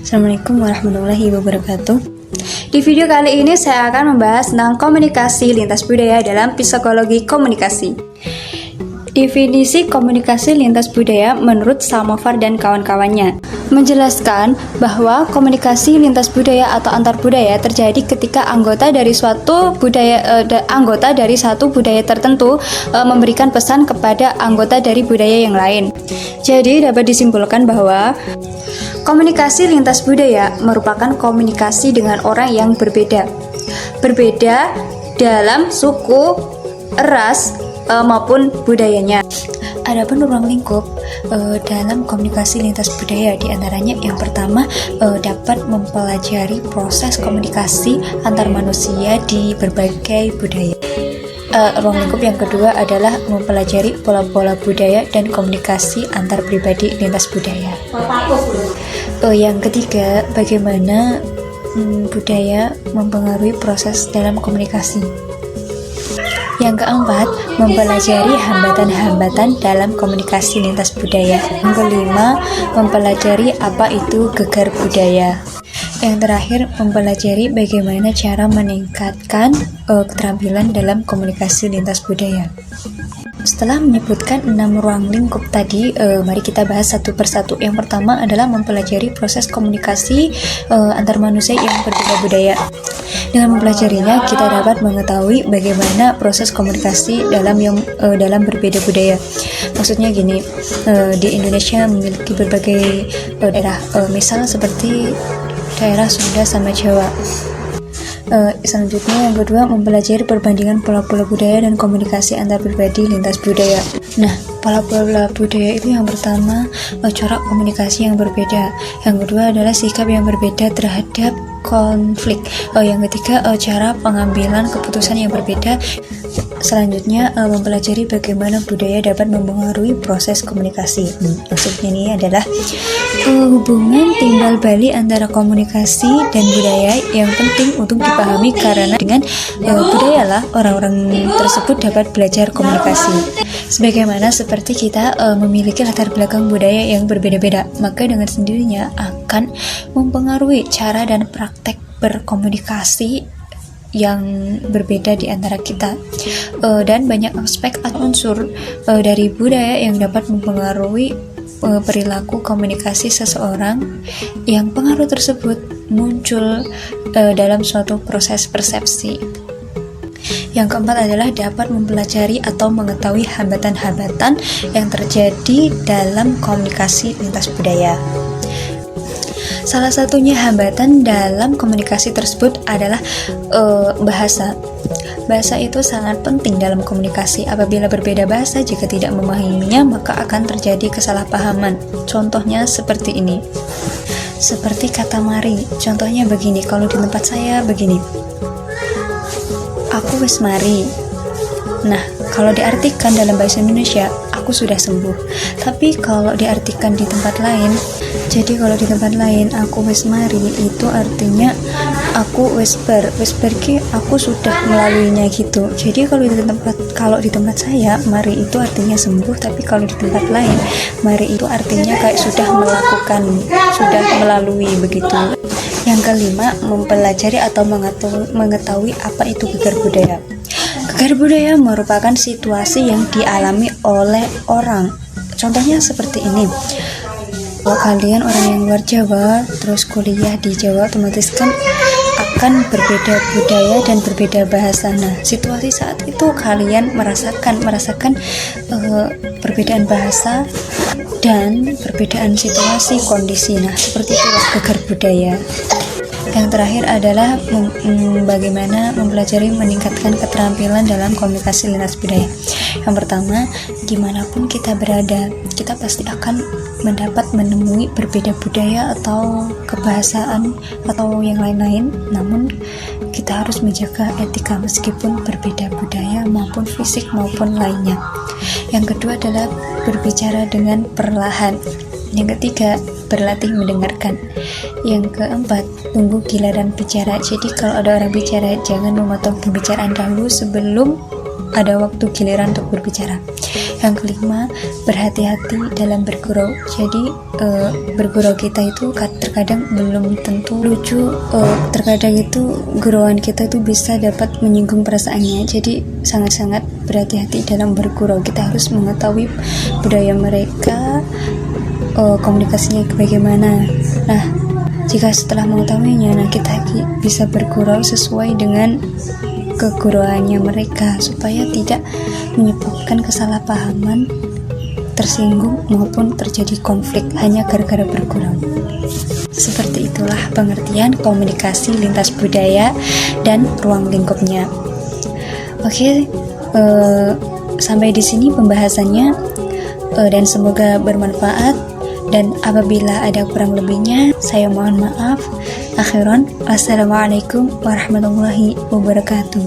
Assalamualaikum warahmatullahi wabarakatuh. Di video kali ini saya akan membahas tentang komunikasi lintas budaya dalam psikologi komunikasi. Definisi komunikasi lintas budaya menurut Samovar dan kawan-kawannya menjelaskan bahwa komunikasi lintas budaya atau antar budaya terjadi ketika anggota dari satu budaya tertentu memberikan pesan kepada anggota dari budaya yang lain. Jadi dapat disimpulkan bahwa komunikasi lintas budaya merupakan komunikasi dengan orang yang berbeda dalam suku, ras, maupun budayanya. Adapun ruang lingkup dalam komunikasi lintas budaya diantaranya yang pertama dapat mempelajari proses komunikasi antar manusia di berbagai budaya. Ruang lingkup yang kedua adalah mempelajari pola-pola budaya dan komunikasi antar pribadi lintas budaya. Yang ketiga, bagaimana budaya mempengaruhi proses dalam komunikasi. Yang keempat, mempelajari hambatan-hambatan dalam komunikasi lintas budaya. Yang kelima, mempelajari apa itu gegar budaya. Yang terakhir, mempelajari bagaimana cara meningkatkan keterampilan dalam komunikasi lintas budaya. Setelah menyebutkan 6 ruang lingkup tadi, mari kita bahas satu persatu. Yang pertama adalah mempelajari proses komunikasi antar manusia yang berbeda budaya. Dengan mempelajarinya, kita dapat mengetahui bagaimana proses komunikasi dalam berbeda budaya. Maksudnya gini, di Indonesia memiliki berbagai daerah, misal seperti daerah Sunda sama Jawa. Selanjutnya yang kedua, mempelajari perbandingan pola-pola budaya dan komunikasi antar pribadi lintas budaya. Nah, pola-pola budaya itu yang pertama corak komunikasi yang berbeda. Yang kedua adalah sikap yang berbeda terhadap konflik. Yang ketiga cara pengambilan keputusan yang berbeda. Selanjutnya mempelajari bagaimana budaya dapat mempengaruhi proses komunikasi. Maksudnya ini adalah hubungan timbal balik antara komunikasi dan budaya yang penting untuk dipahami, karena dengan budayalah orang-orang tersebut dapat belajar komunikasi. Sebagaimana seperti kita memiliki latar belakang budaya yang berbeda-beda, maka dengan sendirinya akan mempengaruhi cara dan praktek berkomunikasi yang berbeda di antara kita, dan banyak aspek atau unsur dari budaya yang dapat mempengaruhi perilaku komunikasi seseorang, yang pengaruh tersebut muncul dalam suatu proses persepsi. Yang keempat adalah dapat mempelajari atau mengetahui hambatan-hambatan yang terjadi dalam komunikasi lintas budaya. Salah satunya hambatan dalam komunikasi tersebut adalah bahasa. Bahasa itu sangat penting dalam komunikasi. Apabila berbeda bahasa, jika tidak memahaminya, maka akan terjadi kesalahpahaman. Contohnya seperti ini. Seperti kata mari. Contohnya begini, kalau di tempat saya begini. Aku wis mari. Nah, kalau diartikan dalam bahasa Indonesia, aku sudah sembuh. Tapi kalau diartikan di tempat lain, jadi kalau di tempat lain aku wis mari itu artinya aku wis pergi, aku sudah melaluinya gitu. Jadi kalau di tempat saya mari itu artinya sembuh, tapi kalau di tempat lain mari itu artinya kayak sudah melakukan, sudah melalui begitu. Yang kelima, mempelajari atau mengetahui apa itu gegar budaya. Gegar budaya merupakan situasi yang dialami oleh orang. Contohnya seperti ini. Kalau kalian orang yang luar Jawa, terus kuliah di Jawa, otomatis kan akan berbeda budaya dan berbeda bahasa. Nah, situasi saat itu kalian merasakan perbedaan bahasa dan perbedaan situasi, kondisi. Nah, seperti itulah gegar budaya. Yang terakhir adalah bagaimana mempelajari meningkatkan keterampilan dalam komunikasi lintas budaya. Yang pertama, dimanapun kita berada, kita pasti akan menemui berbeda budaya atau kebahasaan atau yang lain-lain. Namun kita harus menjaga etika meskipun berbeda budaya maupun fisik maupun lainnya. Yang kedua adalah berbicara dengan perlahan. Yang ketiga, berlatih mendengarkan. Yang keempat, tunggu giliran bicara. Jadi kalau ada orang bicara, jangan memotong pembicaraan dahulu sebelum ada waktu giliran untuk berbicara. Yang kelima, berhati-hati dalam bergurau. Jadi bergurau kita itu terkadang belum tentu lucu, terkadang itu gurauan kita itu bisa dapat menyinggung perasaannya. Jadi sangat-sangat berhati-hati dalam bergurau. Kita harus mengetahui budaya mereka, komunikasinya bagaimana. Nah, jika setelah mengetahuinya, nah kita bisa bergurau sesuai dengan kegurauannya mereka supaya tidak menyebabkan kesalahpahaman, tersinggung maupun terjadi konflik hanya gara-gara bergurau. Seperti itulah pengertian komunikasi lintas budaya dan ruang lingkupnya. Oke, sampai di sini pembahasannya, dan semoga bermanfaat. Dan apabila ada kurang lebihnya, saya mohon maaf. Akhiran, wassalamualaikum warahmatullahi wabarakatuh.